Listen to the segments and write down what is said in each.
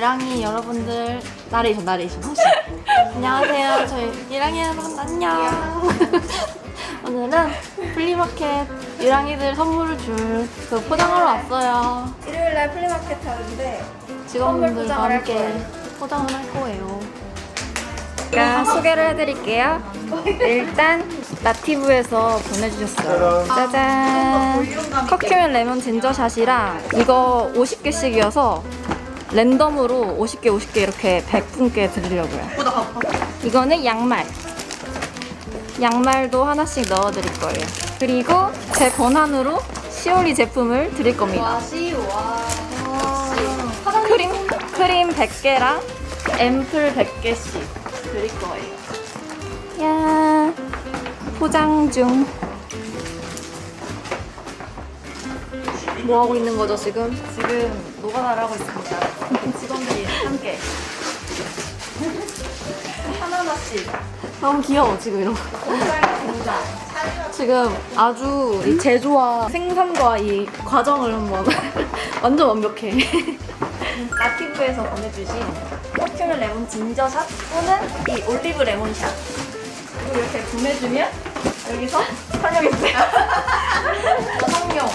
이랑이 여러분들 나레이션 혹시 안녕하세요. 저희 이랑이 여러분 안녕. 오늘은 플리마켓 이랑이들 선물을 줄 그 포장하러 왔어요. 일요일날 플리마켓 하는데 직원분들과 함께 포장을 할 거예요. 제가 소개를 해드릴게요. 일단 나티브에서 보내주셨어요. 짜잔! 커큐민 레몬 진저샷이랑 이거 50개씩이어서 랜덤으로 50개 이렇게 100분께 드리려고요. 이거는 양말도 하나씩 넣어드릴 거예요. 그리고 제 권한으로 시올리 제품을 드릴 겁니다. 크림 100개랑 앰플 100개씩 드릴 거예요. 야, 포장 중. 뭐 하고 있는 거죠 지금? 지금 노가다를 하고 있습니다. 직원들이 함께 하나하나씩. 너무 귀여워 지금 이런 거. 지금 아주 이 제조와 생산과 이 과정을 한번 완전 완벽해. 나티브에서 보내주신 커큐민 레몬 진저샷 또는 이 올리브 레몬샷 그리고 이렇게 구매주면 여기서 설명해주세요. 여성용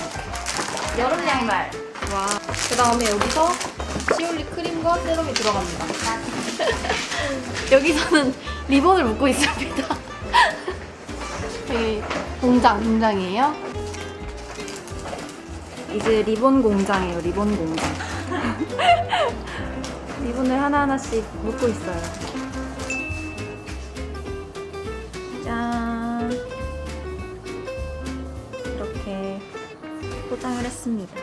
여름 양말. 와. 그 다음에 여기서 시올리 크림과 세럼이 들어갑니다. 여기서는 리본을 묶고 있습니다. 되게 공장이에요. 이제 리본 공장이에요. 리본 공장. 리본을 하나하나씩 묶고 있어요. 짠. 이렇게 포장을 했습니다.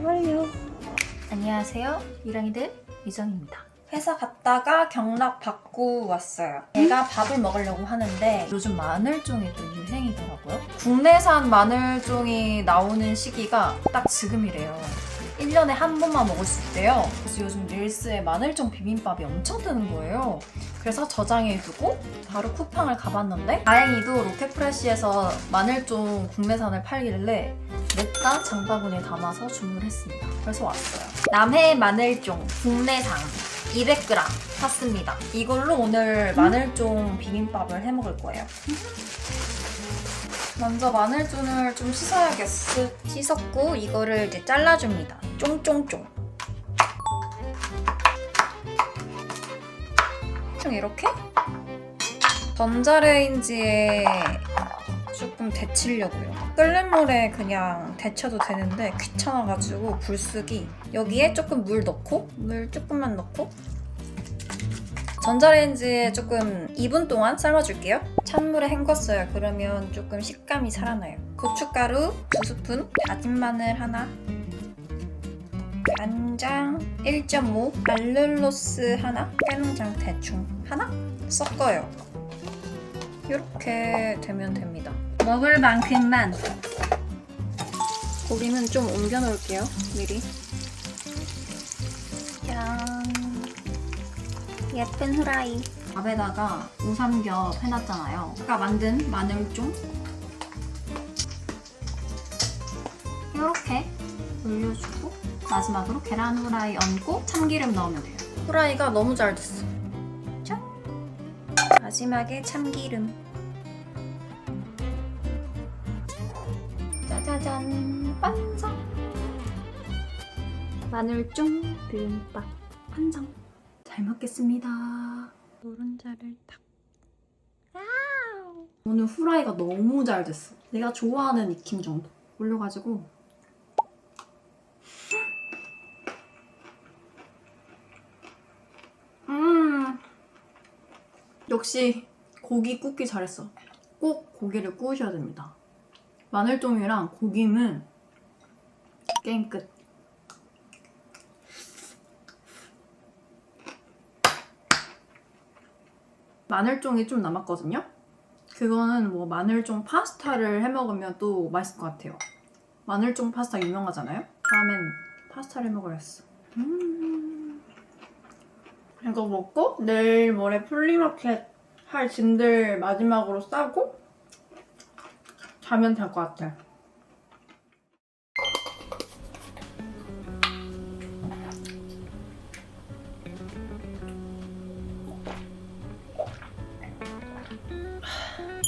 완료. 안녕하세요. 이랑이들 이정입니다. 회사 갔다가 경락 받고 왔어요. 제가 밥을 먹으려고 하는데 요즘 마늘종이 또 유행이더라고요. 국내산 마늘종이 나오는 시기가 딱 지금이래요. 1년에 한 번만 먹을 수 있대요. 그래서 요즘 릴스에 마늘종 비빔밥이 엄청 뜨는 거예요. 그래서 저장해두고 바로 쿠팡을 가봤는데 다행히도 로켓프레시에서 마늘종 국내산을 팔길래 냈다 장바구니에 담아서 주문을 했습니다. 그래서 왔어요. 남해 마늘종 국내산 200g 샀습니다. 이걸로 오늘 마늘종 비빔밥을 해먹을 거예요. 먼저 마늘종을 좀 씻어야겠어. 씻었고 이거를 이제 잘라줍니다. 쫑쫑쫑. 좀 이렇게 전자레인지에 조금 데치려고요. 끓는 물에 그냥 데쳐도 되는데 귀찮아가지고 불쓰기. 여기에 조금 물 넣고 물 조금만 넣고 전자레인지에 조금 2분 동안 삶아줄게요. 찬물에 헹궜어요. 그러면 조금 식감이 살아나요. 고춧가루 2스푼, 다진 마늘 하나, 간장 1.5, 알룰로스 하나, 깨농장 대충 하나 섞어요. 이렇게 되면 됩니다. 먹을 만큼만. 고기는 좀 옮겨 놓을게요. 미리. 짠. 예쁜 후라이. 밥에다가 우삼겹 해놨잖아요. 아까 만든 마늘종 이렇게 올려주고 마지막으로 계란 후라이 얹고 참기름 넣으면 돼요. 후라이가 너무 잘 됐어. 짠! 마지막에 참기름. 짜자잔! 완성! 마늘종 비빔밥 완성! 잘 먹겠습니다. 노른자를 탁. 오늘 후라이가 너무 잘 됐어. 내가 좋아하는 익힘 정도 올려가지고 역시 고기 굽기 잘했어. 꼭 고기를 구우셔야 됩니다. 마늘종이랑 고기는 게임 끝. 마늘종이 좀 남았거든요? 그거는 뭐 마늘종 파스타를 해먹으면 또 맛있을 것 같아요. 마늘종 파스타 유명하잖아요? 다음엔 파스타를 해먹어야겠어. 이거 먹고 내일 모레 플리마켓 할 짐들 마지막으로 싸고 자면 될 것 같아.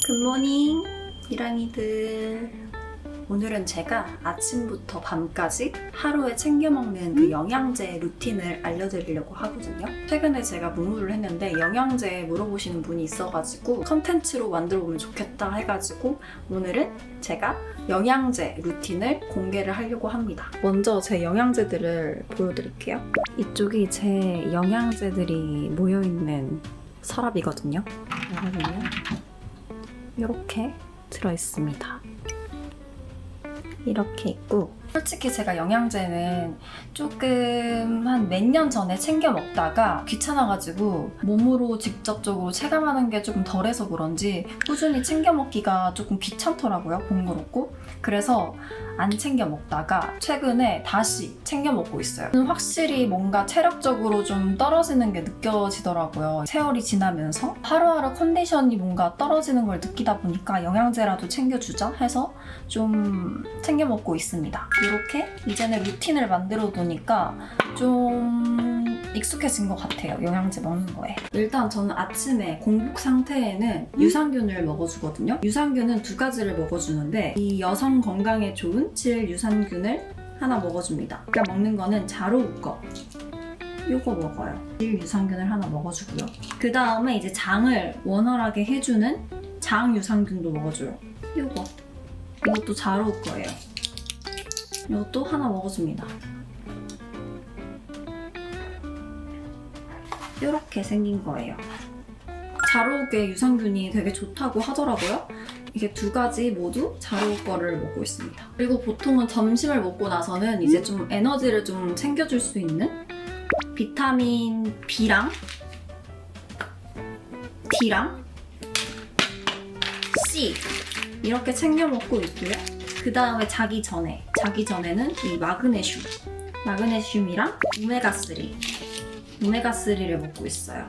굿모닝 이랑이들. 오늘은 제가 아침부터 밤까지 하루에 챙겨 먹는 그 영양제 루틴을 알려드리려고 하거든요. 최근에 제가 문무를 했는데 영양제 물어보시는 분이 있어가지고 컨텐츠로 만들어보면 좋겠다 해가지고 오늘은 제가 영양제 루틴을 공개를 하려고 합니다. 먼저 제 영양제들을 보여드릴게요. 이쪽이 제 영양제들이 모여있는 서랍이거든요. 여러분요. 이렇게 들어있습니다. 이렇게 있고, 솔직히 제가 영양제는 조금 한 몇 년 전에 챙겨 먹다가 귀찮아가지고 몸으로 직접적으로 체감하는 게 조금 덜해서 그런지 꾸준히 챙겨 먹기가 조금 귀찮더라고요. 번거롭고. 그래서 안 챙겨 먹다가 최근에 다시 챙겨 먹고 있어요. 확실히 뭔가 체력적으로 좀 떨어지는 게 느껴지더라고요. 세월이 지나면서 하루하루 컨디션이 뭔가 떨어지는 걸 느끼다 보니까 영양제라도 챙겨주자 해서 좀 챙겨 먹고 있습니다. 이렇게 이제는 루틴을 만들어 두니까 좀 익숙해진 것 같아요. 영양제 먹는 거에. 일단 저는 아침에 공복 상태에는 유산균을 먹어주거든요. 유산균은 2가지를 먹어주는데 이 여성 건강에 좋은 질 유산균을 하나 먹어줍니다. 그러니까 먹는 거는 자로우 거. 요거 먹어요. 질 유산균을 하나 먹어주고요. 그 다음에 이제 장을 원활하게 해주는 장 유산균도 먹어줘요. 요거. 이것도 자로우 거예요. 이것도 하나 먹어줍니다. 이렇게 생긴 거예요. 자로우계 유산균이 되게 좋다고 하더라고요. 이게 2가지 모두 자로우 거를 먹고 있습니다. 그리고 보통은 점심을 먹고 나서는 이제 좀 에너지를 좀 챙겨줄 수 있는 비타민 B랑 D랑 C 이렇게 챙겨 먹고 있고요. 그 다음에 자기 전에는 이 마그네슘이랑 오메가3를 먹고 있어요.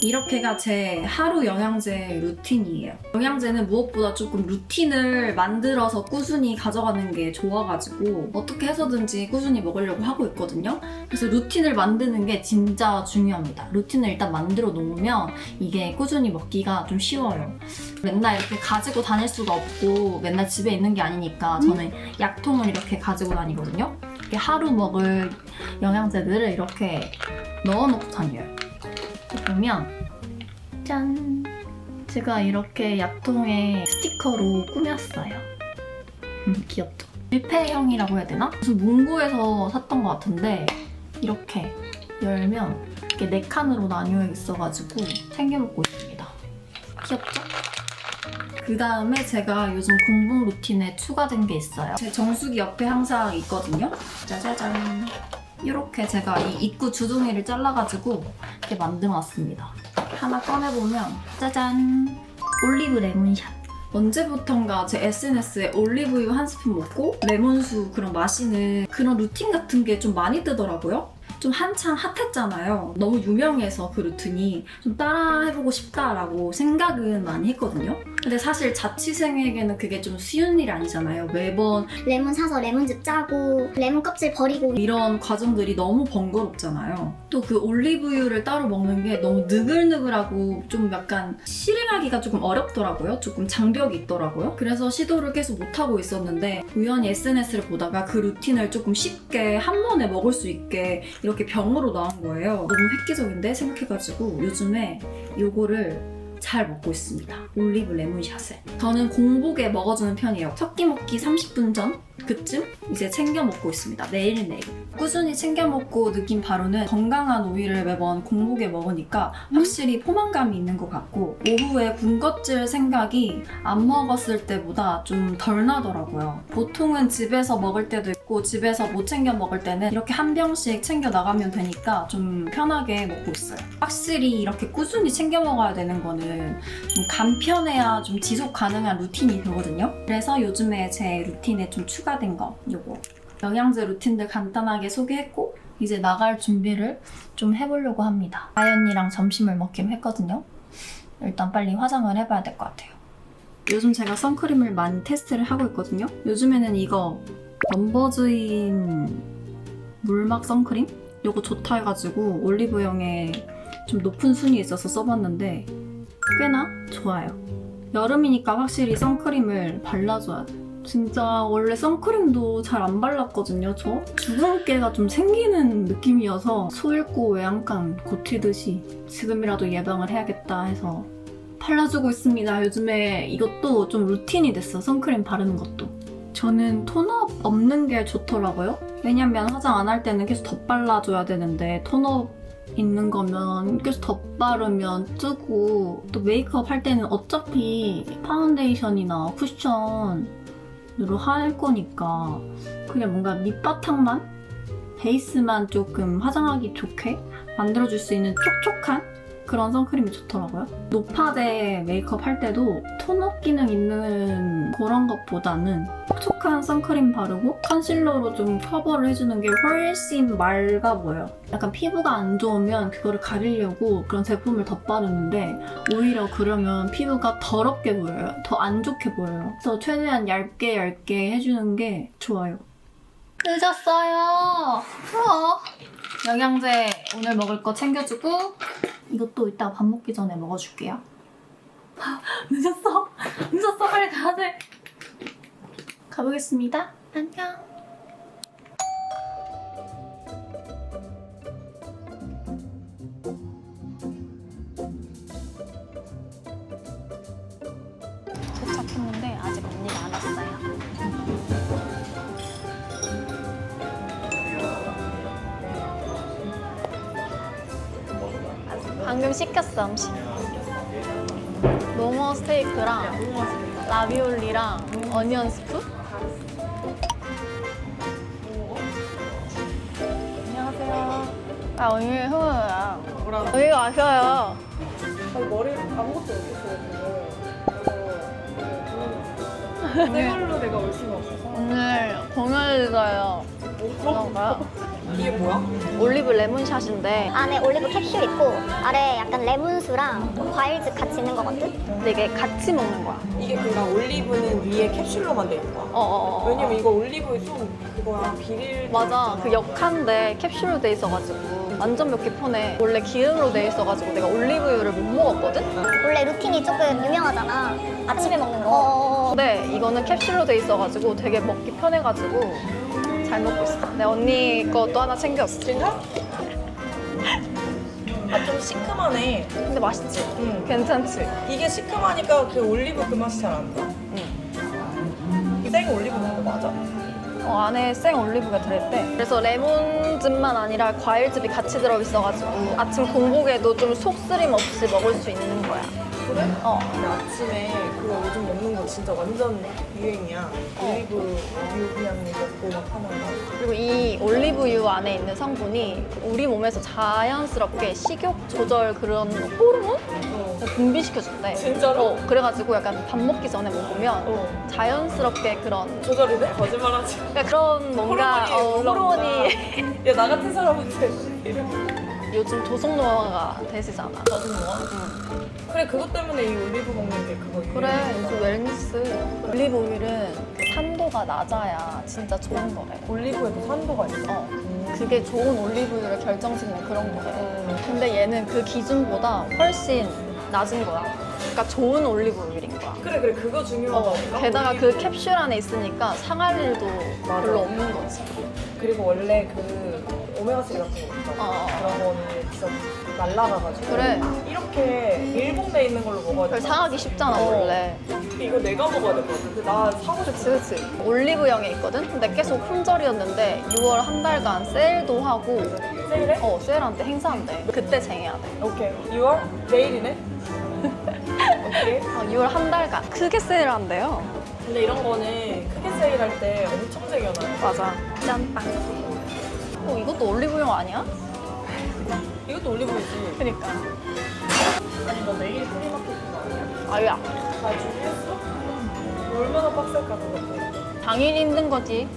이렇게가 제 하루 영양제 루틴이에요. 영양제는 무엇보다 조금 루틴을 만들어서 꾸준히 가져가는 게 좋아가지고 어떻게 해서든지 꾸준히 먹으려고 하고 있거든요. 그래서 루틴을 만드는 게 진짜 중요합니다. 루틴을 일단 만들어 놓으면 이게 꾸준히 먹기가 좀 쉬워요. 맨날 이렇게 가지고 다닐 수가 없고 맨날 집에 있는 게 아니니까 저는 약통을 이렇게 가지고 다니거든요. 이렇게 하루 먹을 영양제들을 이렇게 넣어놓고 다녀요. 보면 짠! 제가 이렇게 약통에 스티커로 꾸몄어요. 귀엽죠? 밀폐형이라고 해야 되나? 무슨 문구에서 샀던 것 같은데 이렇게 열면 이렇게 4칸으로 나뉘어 있어가지고 챙겨 먹고 있습니다. 귀엽죠? 그 다음에 제가 요즘 공복 루틴에 추가된 게 있어요. 제 정수기 옆에 항상 있거든요. 짜자잔! 이렇게 제가 이 입구 주둥이를 잘라가지고 이렇게 만들어놨습니다. 하나 꺼내보면 짜잔! 올리브 레몬샷. 언제부턴가 제 SNS에 올리브유 한 스푼 먹고 레몬수 그런 마시는 그런 루틴 같은 게 좀 많이 뜨더라고요. 좀 한창 핫했잖아요. 너무 유명해서 그 루틴이 좀 따라해보고 싶다라고 생각은 많이 했거든요. 근데 사실 자취생에게는 그게 좀 쉬운 일이 아니잖아요. 매번 레몬 사서 레몬즙 짜고 레몬 껍질 버리고 이런 과정들이 너무 번거롭잖아요. 또 그 올리브유를 따로 먹는 게 너무 느글느글하고 좀 약간 실행하기가 조금 어렵더라고요. 조금 장벽이 있더라고요. 그래서 시도를 계속 못하고 있었는데 우연히 SNS를 보다가 그 루틴을 조금 쉽게 한 번에 먹을 수 있게 이렇게 병으로 나온 거예요. 너무 획기적인데 생각해가지고 요즘에 요거를 잘 먹고 있습니다. 올리브 레몬샷을. 저는 공복에 먹어주는 편이에요. 첫 끼 먹기 30분 전? 그쯤 이제 챙겨 먹고 있습니다. 매일매일. 꾸준히 챙겨 먹고 느낀 바로는 건강한 오이를 매번 공복에 먹으니까 확실히 포만감이 있는 것 같고 오후에 군것질 생각이 안 먹었을 때보다 좀 덜 나더라고요. 보통은 집에서 먹을 때도 있고 집에서 못 챙겨 먹을 때는 이렇게 한 병씩 챙겨 나가면 되니까 좀 편하게 먹고 있어요. 확실히 이렇게 꾸준히 챙겨 먹어야 되는 거는 좀 간편해야 좀 지속 가능한 루틴이 되거든요. 그래서 요즘에 제 루틴에 좀 추가된 거 요거 영양제 루틴들 간단하게 소개했고 이제 나갈 준비를 좀 해보려고 합니다. 아연이랑 점심을 먹기로 했거든요. 일단 빨리 화장을 해봐야 될 것 같아요. 요즘 제가 선크림을 많이 테스트를 하고 있거든요. 요즘에는 이거 넘버즈인 물막 선크림? 이거 좋다 해가지고 올리브영에 좀 높은 순위에 있어서 써봤는데 꽤나 좋아요. 여름이니까 확실히 선크림을 발라줘야 돼. 진짜 원래 선크림도 잘 안 발랐거든요, 저. 주근깨가 좀 생기는 느낌이어서 소 잃고 외양간 고치듯이 지금이라도 예방을 해야겠다 해서 발라주고 있습니다. 요즘에 이것도 좀 루틴이 됐어, 선크림 바르는 것도. 저는 톤업 없는 게 좋더라고요. 왜냐면 화장 안 할 때는 계속 덧발라줘야 되는데 톤업 있는 거면 계속 덧바르면 뜨고 또 메이크업 할 때는 어차피 파운데이션이나 쿠션으로 할 거니까 그냥 뭔가 밑바탕만 베이스만 조금 화장하기 좋게 만들어줄 수 있는 촉촉한 그런 선크림이 좋더라고요. 노파데 메이크업 할 때도 톤업 기능 있는 그런 것보다는 촉촉한 선크림 바르고 컨실러로 좀 커버를 해주는 게 훨씬 맑아 보여요. 약간 피부가 안 좋으면 그거를 가리려고 그런 제품을 덧바르는데 오히려 그러면 피부가 더럽게 보여요. 더 안 좋게 보여요. 그래서 최대한 얇게 해주는 게 좋아요. 늦었어요. 영양제 오늘 먹을 거 챙겨주고 이것도 이따 밥 먹기 전에 먹어줄게요. 늦었어 빨리 가야 돼. 가보겠습니다. 안녕. 도착했는데 아직 언니가 안 왔어요. 방금 시켰어 음식. 모모 스테이크랑 라비올리랑 어니언 스프? 안녕하세요. 아 오늘 흥어야. 뭐라고? 여기가 마셔요. 머리 아무것도 없었어요. 새 걸로 내가 올 수가 없어서. 오늘 공연해줘요. 그런가요? 이게 뭐야? 올리브 레몬샷인데 안에 올리브 캡슐 있고 아래 약간 레몬수랑 과일즙 같이 있는 거거든? 근데 이게 같이 먹는 거야. 이게 그러니까 올리브는 위에 캡슐로만 돼 있는 거야. 왜냐면 이거 올리브 좀 그거야 비릴. 맞아. 그 역한데 캡슐로 돼 있어가지고 완전 몇 개 편해. 원래 기름으로 돼 있어가지고 내가 올리브유를 못 먹었거든? 원래 루틴이 조금 유명하잖아. 아침에 먹는 거. 근데 이거는 캡슐로 돼 있어가지고 되게 먹기 편해가지고 잘 먹고 있어. 내 언니 것도 하나 챙겼어. 진짜? 아 좀 시큼하네. 근데 맛있지? 응. 괜찮지? 이게 시큼하니까 그 올리브 그 맛이 잘 안 나. 응. 생 올리브 먹는 거 맞아? 안에 생 올리브가 들어있대. 그래서 레몬즙만 아니라 과일즙이 같이 들어있어가지고 아침 공복에도 좀 속쓰림 없이 먹을 수 있는 거야. 그래? 어. 근데 아침에 그거 요즘 먹는 거 진짜 완전 유행이야. 올리브 유 그냥 먹고 막 하는 거. 그리고 이 올리브유 안에 있는 성분이 우리 몸에서 자연스럽게 식욕 조절 그런 호르몬? 분비시켜준대. 진짜로? 그래가지고 약간 밥 먹기 전에 먹으면 자연스럽게 그런 조절이 돼? 거짓말하지. 그러니까 그런 뭔가 호르몬이 호르몬이 야, 나 같은 사람한테 이래. 요즘 조성노화가 되시잖아. 나도 뭐야? 그래, 그것 때문에 이 올리브 먹는 게 그거 그래, 요즘 웰니스. 올리브 오일은 산도가 낮아야 진짜 좋은 거래. 올리브에도 산도가 있어. 그게 좋은 올리브유를 결정짓는 그런 거래. 근데 얘는 그 기준보다 훨씬 낮은 거야. 그러니까 좋은 올리브 오일인 거야. 그래, 그거 중요하다니까. 게다가 올리브. 그 캡슐 안에 있으니까 상할 일도 맞아. 별로 없는 거지. 그리고 원래 그 오메가3 같은 거 있잖아. 그런 거는 진짜 날라가가지고. 그래. 이렇게 밀봉돼 있는 걸로 먹어야 그걸 돼. 상하기 쉽잖아, 원래. 이거 내가 먹어야 될 것 같아. 근데 나 사고 싶어. 그치. 올리브영에 있거든? 근데 계속 품절이었는데 6월 한 달간 세일도 하고 세일해? 세일한대, 행사한대. 그때 쟁여야 돼. 오케이. 6월? 내일이네? 오케이. 6월 한 달간 크게 세일한대요. 근데 이런 거는 크게 세일할 때 엄청 쟁여놔요. 맞아. 짠빵. 이것도 올리브영 아니야? 이것도 올리브유지. 그니까. 아니 너 내일 프리마켓 아니야? 아유야. 다 준비했어? 얼마나 빡셀까 그것도. 당일 힘든 거지.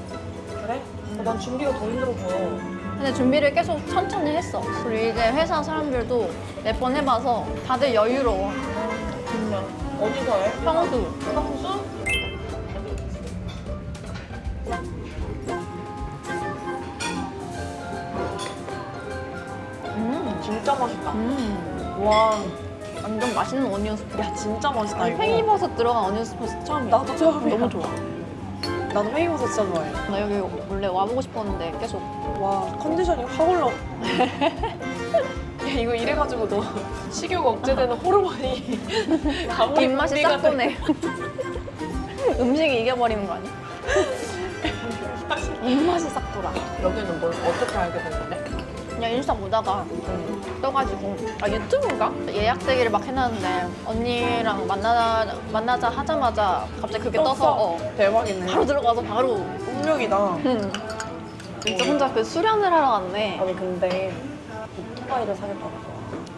그래? 난 준비가 더 힘들어 보여. 근데 준비를 계속 천천히 했어. 그리고 이제 회사 사람들도 몇 번 해봐서 다들 여유로워. 정말. 어디서 해? 평수. 평수? 진짜 맛있다. 와, 완전 맛있는 어니언 스프. 야 진짜 맛있다 아니, 이거. 팽이버섯 들어간 어니언 스프 처음. 나도 처음이야. 너무 좋아. 나도 팽이버섯 진짜 좋아해. 나 여기 원래 와보고 싶었는데 계속. 와 컨디션이 확 올라. 야 이거 이래가지고 너 식욕 억제되는 호르몬이 아무리 입맛이 분비가 싹 도네. 음식이 이겨버리는 거 아니야? 입맛이 싹 돌아. 여기는 뭘 어떻게 알게 됐는데? 그냥 인스타 보다가 떠가지고 유튜브인가? 예약되기를 막 해놨는데 언니랑 만나자 하자마자 갑자기 그게 떠서 대박이네. 바로 들어가서 바로 운명이다. 진짜 혼자 그 수련을 하러 갔네. 아니 근데 오토바이를 사겠다고.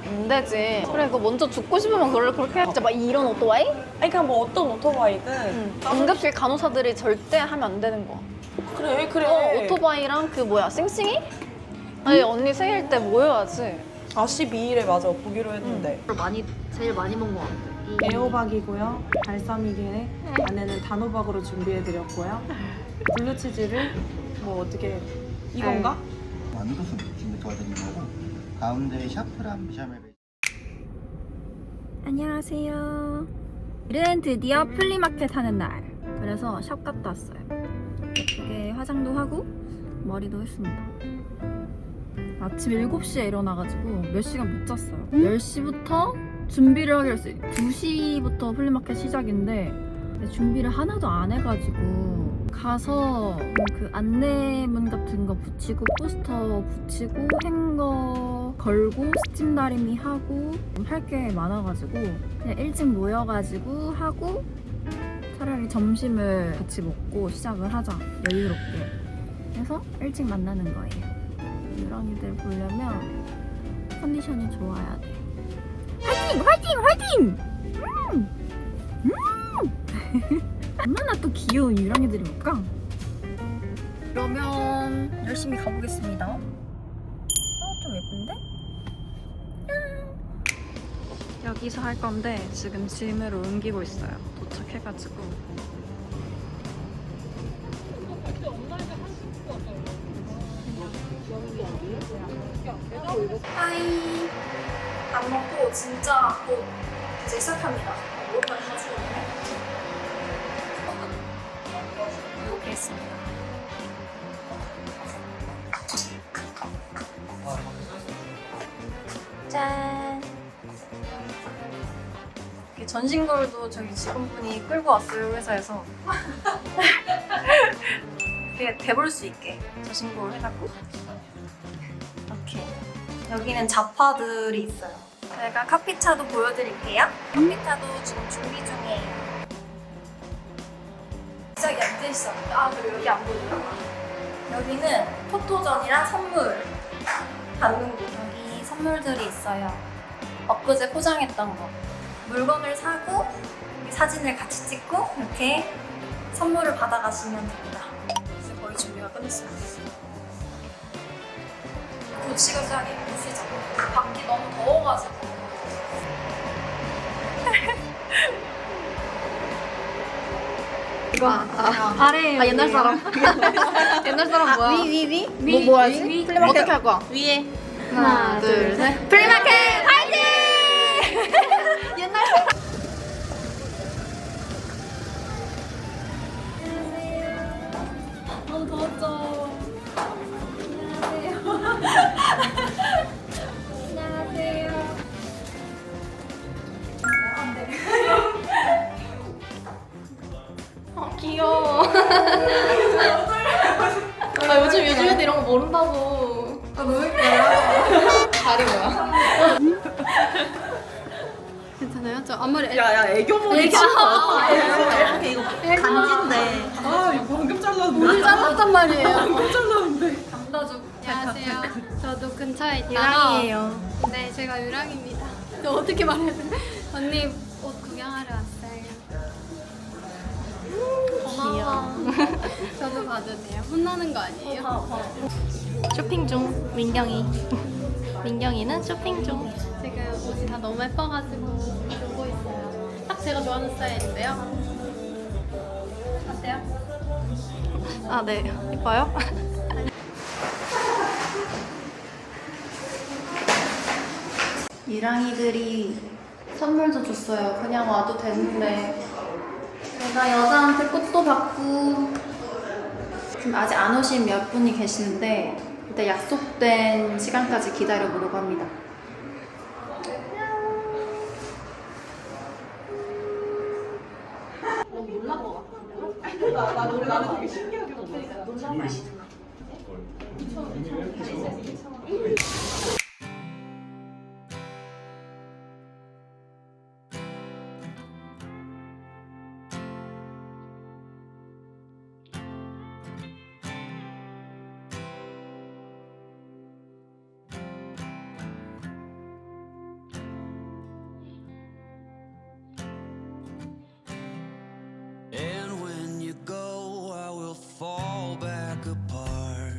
안 되지. 그래 그거 먼저 죽고 싶으면 그렇게 해. 진짜 막 이런 오토바이? 아니 그냥 뭐 어떤 오토바이든. 응급실 간호사들이 절대 하면 안 되는 거. 그래. 오토바이랑 그 뭐야 싱싱이? 아니 언니 생일 때 모여야지. 아 12일에 맞아 보기로 했는데. 제일 많이 먹은 거 같아. 애호박이고요. 발사믹에 안에는 단호박으로 준비해드렸고요. 블루치즈를 뭐 어떻게 이건가? 만두순 준비 도와드린 거고 가운데 샤프란 비샤멜 안녕하세요. 오늘은 드디어 플리마켓 하는 날. 그래서 샵 갔다 왔어요. 예쁘게 화장도 하고 머리도 했습니다. 아침 7시에 일어나가지고 몇 시간 못 잤어요. 10시부터 준비를 하기로 했어요. 2시부터 플리마켓 시작인데 준비를 하나도 안 해가지고 가서 그 안내문 같은 거 붙이고 포스터 붙이고 행거 걸고 스팀 다리미 하고 할 게 많아가지고 그냥 일찍 모여가지고 하고 차라리 점심을 같이 먹고 시작을 하자 여유롭게 해서 일찍 만나는 거예요. 유랑이들 보려면 컨디션이 좋아야 돼. 화이팅! 화이팅! 화이팅! 얼마나 또 귀여운 유랑이들이 올까? 그러면 열심히 가보겠습니다. 좀 예쁜데? 여기서 할 건데 지금 짐으로 옮기고 있어요. 도착해가지고. 하이. 밥 먹고 진짜 곧 이제 시작합니다. 오랜만에 가져오네. 이렇게 했습니다. 짠. 이렇게 전신거울도 저기 직원분이 끌고 왔어요, 회사에서. 이렇게 대볼 수 있게 전신거울 해놨고. 이렇게. 여기는 잡화들이 있어요. 제가 커피차도 보여드릴게요. 커피차도 지금 준비 중이에요. 시작이 안 돼 있어. 그리고 여기 안 보여요? 여기는 포토전이랑 선물 받는 곳. 여기 선물들이 있어요. 엊그제 포장했던 거. 물건을 사고 사진을 같이 찍고 이렇게 선물을 받아가시면 됩니다. 이제 거의 준비가 끝났습니다. 곧 시작이에요. 시작. 밖이 너무 더워가지고. 이거 아래에 옛날 사람. 옛날 사람 뭐야? 위. 뭐 하지? 플리마켓 어떻게 할 거야? 위에. 하나, 둘, 셋. 플리마켓 화이팅! 옛날 사람. 너무 더웠죠. 안녕하세요. 귀여워. 나 요즘 애들 이런 거 모른다고. 놀 거야. 다리 뭐야? 괜찮아요? 저 앞머리 야야 애교머리 애교. 이렇게 이거 간지인데. 아 이거 방금 잘랐는데. 오늘 잘랐단 말이에요. 방금 잘랐는데. 감다죽. 안녕하세요. 저도 근처에 있다가 유랑이에요. 네, 제가 유랑입니다. 저 어떻게 말해야 돼? 언니 옷 구경하러 왔어요. 고마워. 저도 봐도 돼요? 혼나는 거 아니에요? 쇼핑 중 민경이. 민경이는 쇼핑 중. 지금 옷이 다 너무 예뻐가지고 보고 있어요. 딱 딱 제가 좋아하는 스타일인데요. 어때요? 아, 네. 이뻐요? 이랑이들이 선물도 줬어요. 그냥 와도 되는데 내가 여자한테 꽃도 받고 지금 아직 안 오신 몇 분이 계시는데 일단 약속된 시간까지 기다려보려고 합니다. And when you go, I will fall back apart.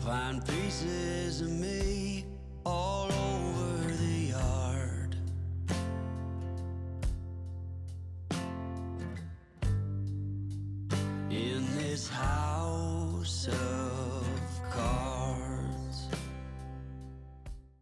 Find pieces of me all over the yard. In this house of